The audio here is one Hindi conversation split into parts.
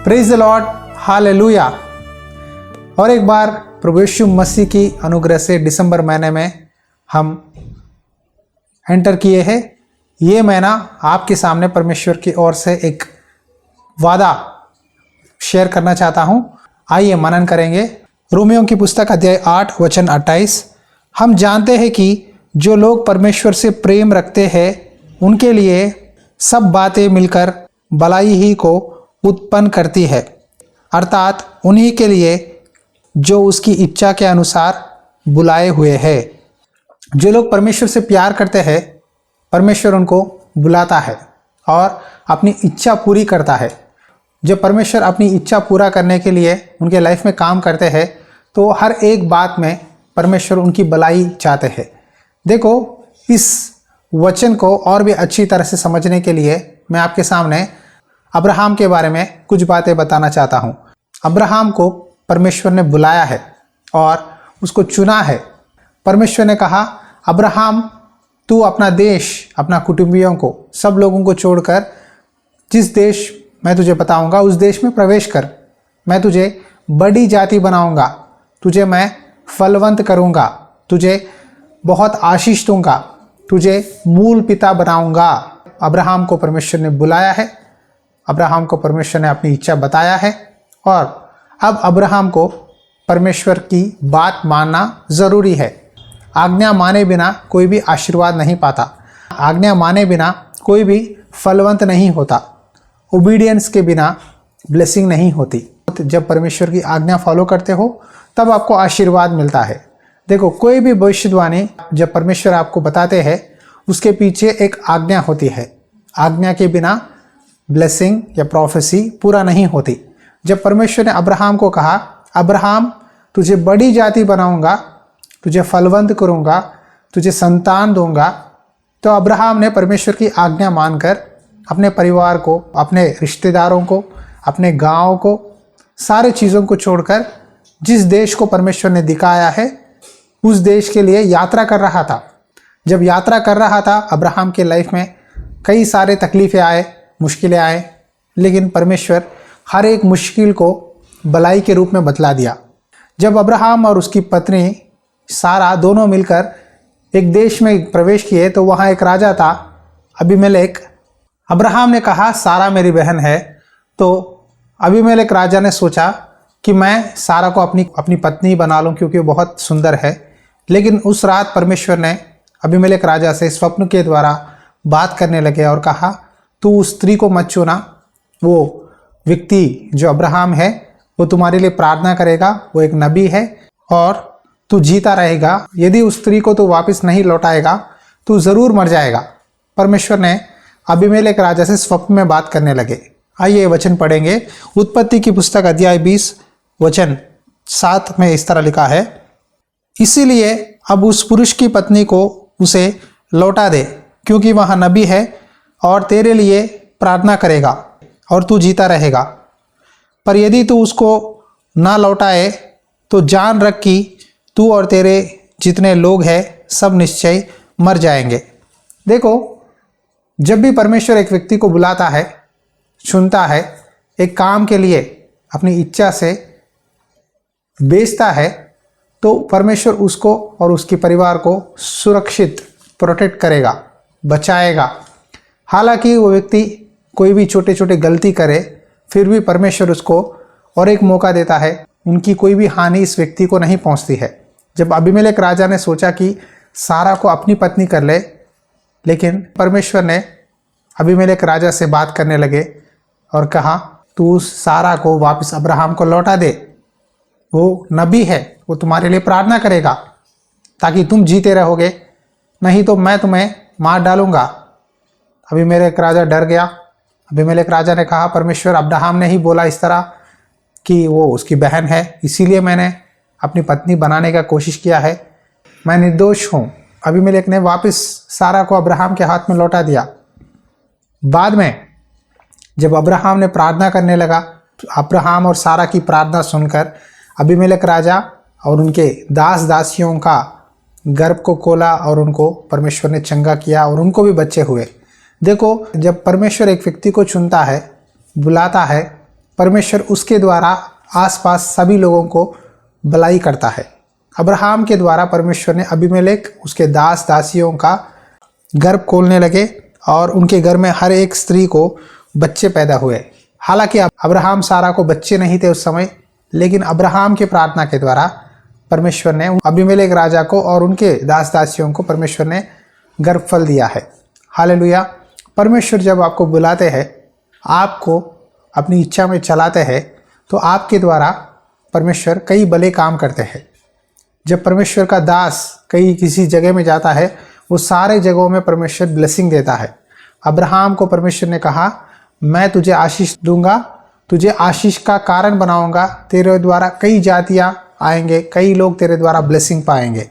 Praise the Lord, hallelujah. और एक बार प्रभु यीशु मसीह की अनुग्रह से दिसंबर महीने में हम एंटर किए हैं। ये महीना आपके सामने परमेश्वर की ओर से एक वादा शेयर करना चाहता हूँ। आइए मनन करेंगे। रोमियों की पुस्तक अध्याय 8 वचन 28। हम जानते हैं कि जो लोग परमेश्वर से प्रेम रखते हैं उनके लिए सब बातें मिलकर भलाई ही को उत्पन्न करती है, अर्थात उन्हीं के लिए जो उसकी इच्छा के अनुसार बुलाए हुए हैं। जो लोग परमेश्वर से प्यार करते हैं, परमेश्वर उनको बुलाता है और अपनी इच्छा पूरी करता है। जब परमेश्वर अपनी इच्छा पूरा करने के लिए उनके लाइफ में काम करते हैं तो हर एक बात में परमेश्वर उनकी भलाई चाहते हैं। देखो, इस वचन को और भी अच्छी तरह से समझने के लिए मैं आपके सामने अब्राहम के बारे में कुछ बातें बताना चाहता हूँ। अब्राहम को परमेश्वर ने बुलाया है और उसको चुना है। परमेश्वर ने कहा, अब्राहम तू अपना देश, अपना कुटुंबियों को, सब लोगों को छोड़कर जिस देश मैं तुझे बताऊंगा उस देश में प्रवेश कर। मैं तुझे बड़ी जाति बनाऊंगा, तुझे मैं फलवंत करूंगा, तुझे बहुत आशीष दूंगा, तुझे मूल पिता बनाऊंगा। अब्राहम को परमेश्वर ने बुलाया है, अब्राहम को परमेश्वर ने अपनी इच्छा बताया है और अब अब्राहम को परमेश्वर की बात मानना ज़रूरी है। आज्ञा माने बिना कोई भी आशीर्वाद नहीं पाता, आज्ञा माने बिना कोई भी फलवंत नहीं होता, ओबीडियंस के बिना ब्लेसिंग नहीं होती। जब परमेश्वर की आज्ञा फॉलो करते हो तब आपको आशीर्वाद मिलता है। देखो, कोई भी भविष्यवाणी जब परमेश्वर आपको बताते हैं उसके पीछे एक आज्ञा होती है। आज्ञा के बिना ब्लेसिंग या प्रोफेसी पूरा नहीं होती। जब परमेश्वर ने अब्राहम को कहा, अब्राहम तुझे बड़ी जाति बनाऊंगा, तुझे फलवंत करूंगा, तुझे संतान दूंगा, तो अब्राहम ने परमेश्वर की आज्ञा मानकर अपने परिवार को, अपने रिश्तेदारों को, अपने गांव को, सारे चीज़ों को छोड़कर जिस देश को परमेश्वर ने दिखाया है उस देश के लिए यात्रा कर रहा था। जब यात्रा कर रहा था, अब्राहम के लाइफ में कई सारे तकलीफ़ें आए, मुश्किलें आए, लेकिन परमेश्वर हर एक मुश्किल को भलाई के रूप में बतला दिया। जब अब्राहम और उसकी पत्नी सारा दोनों मिलकर एक देश में प्रवेश किए तो वहाँ एक राजा था, अबीमेलेक। अब्राहम ने कहा, सारा मेरी बहन है। तो अबीमेलेक राजा ने सोचा कि मैं सारा को अपनी पत्नी बना लूँ क्योंकि वो बहुत सुंदर है। लेकिन उस रात परमेश्वर ने अबीमेलेक राजा से स्वप्न के द्वारा बात करने लगे और कहा, तू उस स्त्री को मत चुना। वो व्यक्ति जो अब्राहम है वो तुम्हारे लिए प्रार्थना करेगा, वो एक नबी है और तू जीता रहेगा। यदि उस स्त्री को तू वापस नहीं लौटाएगा तू ज़रूर मर जाएगा। परमेश्वर ने अबीमेलेक राजा से स्वप्न में बात करने लगे। आइए वचन पढ़ेंगे। उत्पत्ति की पुस्तक अध्याय 20 वचन 7 में इस तरह लिखा है, इसीलिए अब उस पुरुष की पत्नी को उसे लौटा दे, क्योंकि वह नबी है और तेरे लिए प्रार्थना करेगा और तू जीता रहेगा। पर यदि तू उसको ना लौटाए तो जान रख कि तू और तेरे जितने लोग हैं सब निश्चय मर जाएंगे। देखो, जब भी परमेश्वर एक व्यक्ति को बुलाता है, चुनता है, एक काम के लिए अपनी इच्छा से भेजता है, तो परमेश्वर उसको और उसके परिवार को सुरक्षित प्रोटेक्ट करेगा, बचाएगा। हालांकि वो व्यक्ति कोई भी छोटे छोटे गलती करे फिर भी परमेश्वर उसको और एक मौका देता है। उनकी कोई भी हानि इस व्यक्ति को नहीं पहुंचती है। जब अबीमेलेक राजा ने सोचा कि सारा को अपनी पत्नी कर ले, लेकिन परमेश्वर ने अबीमेलेक राजा से बात करने लगे और कहा, तू सारा को वापस अब्राहम को लौटा दे। वो नबी है, वो तुम्हारे लिए प्रार्थना करेगा ताकि तुम जीते रहोगे, नहीं तो मैं तुम्हें मार डालूंगा। अबीमेलेक राजा डर गया। अबीमेलेक राजा ने कहा, परमेश्वर, अब्राहम ने ही बोला इस तरह कि वो उसकी बहन है, इसीलिए मैंने अपनी पत्नी बनाने का कोशिश किया है, मैं निर्दोष हूँ। अबीमेलेक ने वापस सारा को अब्राहम के हाथ में लौटा दिया। बाद में जब अब्राहम ने प्रार्थना करने लगा, तो अब्राहम और सारा की प्रार्थना सुनकर अबीमेलेक राजा और उनके दास दासियों का गर्भ को खोला और उनको परमेश्वर ने चंगा किया और उनको भी बच्चे हुए। देखो, जब परमेश्वर एक व्यक्ति को चुनता है, बुलाता है, परमेश्वर उसके द्वारा आसपास सभी लोगों को भलाई करता है। अब्राहम के द्वारा परमेश्वर ने अबीमेलेक उसके दास दासियों का गर्भ खोलने लगे और उनके घर में हर एक स्त्री को बच्चे पैदा हुए। हालांकि अब्राहम सारा को बच्चे नहीं थे उस समय, लेकिन अब्राहम की प्रार्थना के द्वारा परमेश्वर ने अबीमेलेक राजा को और उनके दास दासियों को परमेश्वर ने गर्भफल दिया है। हालेलुया। परमेश्वर जब आपको बुलाते हैं, आपको अपनी इच्छा में चलाते हैं, तो आपके द्वारा परमेश्वर कई भले काम करते हैं। जब परमेश्वर का दास कहीं किसी जगह में जाता है, वो सारे जगहों में परमेश्वर ब्लेसिंग देता है। अब्राहम को परमेश्वर ने कहा, मैं तुझे आशीष दूंगा, तुझे आशीष का कारण बनाऊंगा, तेरे द्वारा कई जातियां आएंगे, कई लोग तेरे द्वारा ब्लेसिंग पाएंगे।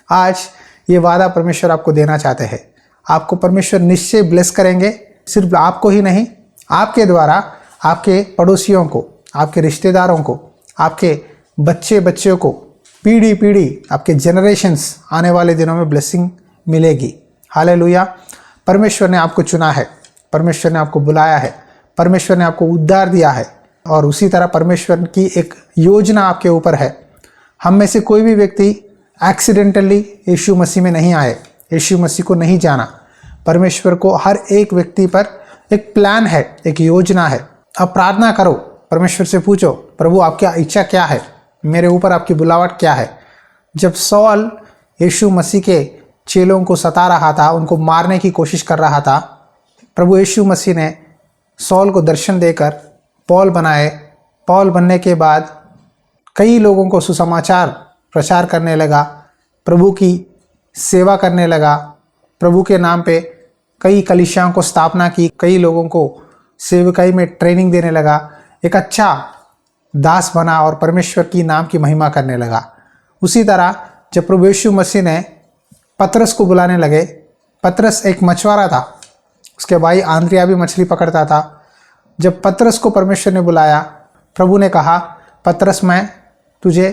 आज ये वादा परमेश्वर आपको देना चाहते हैं। आपको परमेश्वर निश्चय ब्लेस करेंगे, सिर्फ आपको ही नहीं, आपके द्वारा आपके पड़ोसियों को, आपके रिश्तेदारों को, आपके बच्चे बच्चों को, पीढ़ी पीढ़ी, आपके जनरेशन्स आने वाले दिनों में ब्लेसिंग मिलेगी। हालेलुया। परमेश्वर ने आपको चुना है, परमेश्वर ने आपको बुलाया है, परमेश्वर ने आपको उद्धार दिया है, और उसी तरह परमेश्वर की एक योजना आपके ऊपर है। हम में से कोई भी व्यक्ति एक्सीडेंटली यीशु मसीह में नहीं आए, यीशु मसीह को नहीं जाना। परमेश्वर को हर एक व्यक्ति पर एक प्लान है, एक योजना है। अब प्रार्थना करो, परमेश्वर से पूछो, प्रभु आपकी इच्छा क्या है, मेरे ऊपर आपकी बुलावट क्या है। जब सौल यीशु मसीह के चेलों को सता रहा था, उनको मारने की कोशिश कर रहा था, प्रभु यीशु मसीह ने सौल को दर्शन देकर पौल बनाए। पौल बनने के बाद कई लोगों को सुसमाचार प्रचार करने लगा, प्रभु की सेवा करने लगा, प्रभु के नाम पे कई कलीसियाओं को स्थापना की, कई लोगों को सेवकाई में ट्रेनिंग देने लगा, एक अच्छा दास बना और परमेश्वर की नाम की महिमा करने लगा। उसी तरह जब प्रभु यीशु मसीह ने पतरस को बुलाने लगे, पतरस एक मछुआरा था, उसके भाई आंद्रिया भी मछली पकड़ता था। जब पतरस को परमेश्वर ने बुलाया, प्रभु ने कहा, पतरस मैं तुझे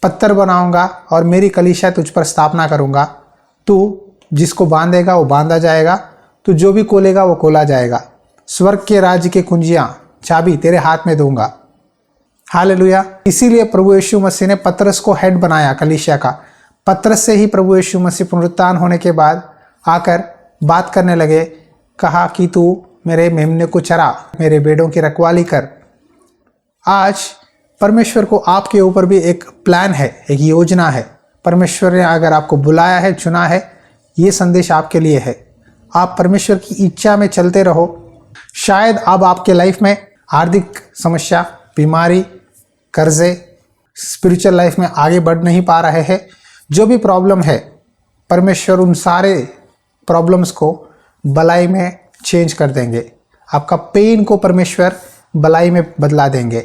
पत्थर बनाऊंगा और मेरी कलीसिया तुझ पर स्थापना करूंगा। तू जिसको बांधेगा वो बांधा जाएगा, तू जो भी खोलेगा वो खोला जाएगा। स्वर्ग के राज्य के कुंजियां, चाबी तेरे हाथ में दूंगा। हालेलुया। इसीलिए प्रभु यीशु मसीह ने पतरस को हेड बनाया कलीसिया का। पतरस से ही प्रभु यीशु मसीह पुनरुत्थान होने के बाद आकर बात करने लगे, कहा कि तू मेरे मेमने को चरा, मेरे भेड़ों की रखवाली कर। आज परमेश्वर को आपके ऊपर भी एक प्लान है, एक योजना है। परमेश्वर ने अगर आपको बुलाया है, चुना है, ये संदेश आपके लिए है। आप परमेश्वर की इच्छा में चलते रहो। शायद अब आपके लाइफ में आर्थिक समस्या, बीमारी, कर्जे, स्पिरिचुअल लाइफ में आगे बढ़ नहीं पा रहे हैं, जो भी प्रॉब्लम है, परमेश्वर उन सारे प्रॉब्लम्स को भलाई में चेंज कर देंगे। आपका पेन को परमेश्वर भलाई में बदला देंगे,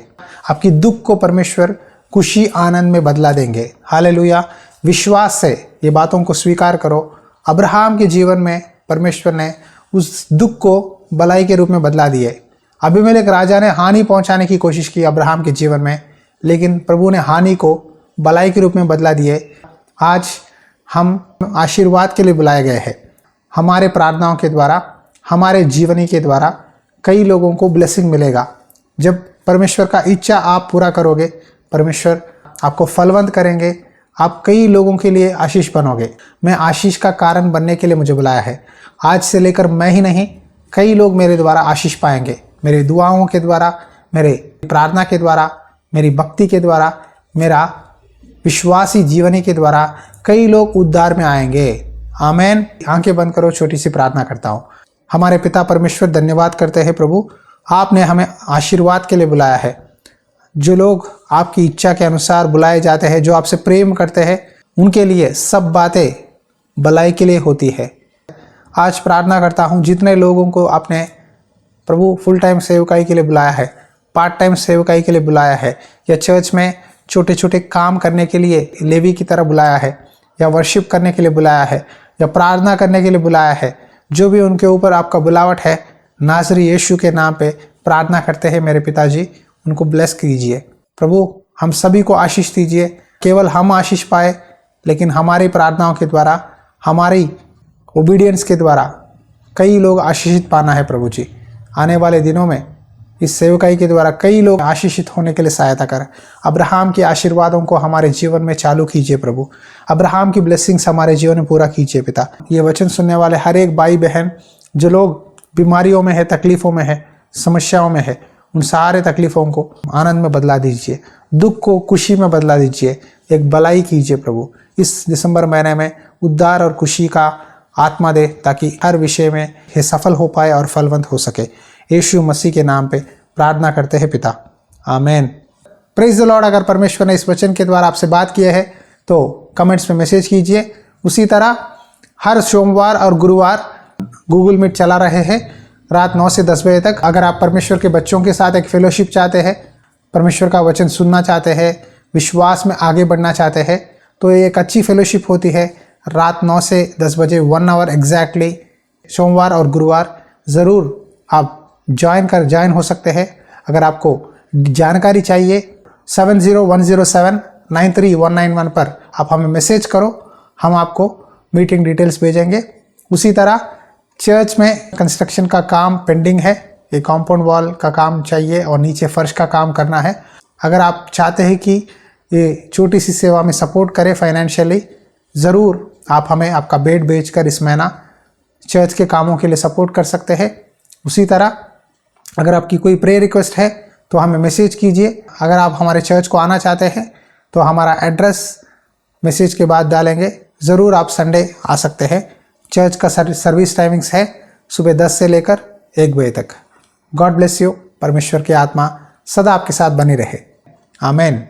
आपकी दुख को परमेश्वर खुशी आनंद में बदला देंगे। हालेलुया। विश्वास से ये बातों को स्वीकार करो। अब्राहम के जीवन में परमेश्वर ने उस दुख को भलाई के रूप में बदला दिए। अबीमेलेक राजा ने हानि पहुंचाने की कोशिश की अब्राहम के जीवन में, लेकिन प्रभु ने हानि को भलाई के रूप में बदला दिए। आज हम आशीर्वाद के लिए बुलाए गए हैं। हमारे प्रार्थनाओं के द्वारा, हमारे जीवनी के द्वारा कई लोगों को ब्लेसिंग मिलेगा। जब परमेश्वर का इच्छा आप पूरा करोगे, परमेश्वर आपको फलवंत करेंगे, आप कई लोगों के लिए आशीष बनोगे। मैं आशीष का कारण बनने के लिए मुझे बुलाया है। आज से लेकर मैं ही नहीं, कई लोग मेरे द्वारा आशीष पाएंगे। मेरे दुआओं के द्वारा, मेरे प्रार्थना के द्वारा, मेरी भक्ति के द्वारा, मेरा विश्वासी जीवनी के द्वारा कई लोग उद्धार में आएंगे। आमेन। आंखें बंद करो, छोटी सी प्रार्थना करता हूँ। हमारे पिता परमेश्वर, धन्यवाद करते हैं प्रभु, आपने हमें आशीर्वाद के लिए बुलाया है। जो लोग आपकी इच्छा के अनुसार बुलाए जाते हैं, जो आपसे प्रेम करते हैं, उनके लिए सब बातें भलाई के लिए होती है। आज प्रार्थना करता हूँ, जितने लोगों को आपने प्रभु फुल टाइम सेवकाई के लिए बुलाया है, पार्ट टाइम सेवकाई के लिए बुलाया है, या चर्च में छोटे छोटे काम करने के लिए लेवी की तरह बुलाया है, या वर्शिप करने के लिए बुलाया है, या प्रार्थना करने के लिए बुलाया है, जो भी उनके ऊपर आपका बुलावट है, नासरी यीशु के नाम पे प्रार्थना करते हैं मेरे पिताजी, उनको ब्लेस कीजिए प्रभु। हम सभी को आशीष दीजिए। केवल हम आशीष पाए, लेकिन हमारी प्रार्थनाओं के द्वारा, हमारी ओबीडियंस के द्वारा कई लोग आशीषित पाना है प्रभु जी। आने वाले दिनों में इस सेवकाई के द्वारा कई लोग आशीषित होने के लिए सहायता कर। अब्राहम के आशीर्वादों को हमारे जीवन में चालू कीजिए प्रभु। अब्राहम की ब्लेसिंग्स हमारे जीवन में पूरा कीजिए पिता। ये वचन सुनने वाले हर एक भाई बहन जो लोग बीमारियों में है, तकलीफों में है, समस्याओं में है, उन सारे तकलीफों को आनंद में बदला दीजिए, दुख को खुशी में बदला दीजिए, एक भलाई कीजिए प्रभु। इस दिसंबर महीने में उद्धार और खुशी का आत्मा दे, ताकि हर विषय में ये सफल हो पाए और फलवंत हो सके। यीशु मसीह के नाम पे प्रार्थना करते हैं पिता, आमेन। Praise the Lord. अगर परमेश्वर ने इस वचन के द्वारा आपसे बात किया है तो कमेंट्स में मैसेज कीजिए। उसी तरह हर सोमवार और गुरुवार गूगल मीट चला रहे हैं रात 9 से 10 बजे तक। अगर आप परमेश्वर के बच्चों के साथ एक फेलोशिप चाहते हैं, परमेश्वर का वचन सुनना चाहते हैं, विश्वास में आगे बढ़ना चाहते हैं, तो ये एक अच्छी फेलोशिप होती है रात 9 से 10 बजे 1 आवर एग्जैक्टली, सोमवार और गुरुवार। ज़रूर आप ज्वाइन हो सकते हैं। अगर आपको जानकारी चाहिए 7010793191 पर आप हमें मैसेज करो, हम आपको मीटिंग डिटेल्स भेजेंगे। उसी तरह चर्च में कंस्ट्रक्शन का काम पेंडिंग है, ये कॉम्पाउंड वॉल का काम चाहिए और नीचे फर्श का काम करना है। अगर आप चाहते हैं कि ये छोटी सी सेवा में सपोर्ट करें फाइनेंशियली, ज़रूर आप हमें आपका बेड बेचकर इस महीना चर्च के कामों के लिए सपोर्ट कर सकते हैं। उसी तरह अगर आपकी कोई प्रेयर रिक्वेस्ट है तो हमें मैसेज कीजिए। अगर आप हमारे चर्च को आना चाहते हैं तो हमारा एड्रेस मैसेज के बाद डालेंगे। ज़रूर आप संडे आ सकते हैं। चर्च का सर्विस टाइमिंग्स है सुबह 10 से लेकर 1 बजे तक। God bless you. परमेश्वर की आत्मा सदा आपके साथ बनी रहे, आमेन।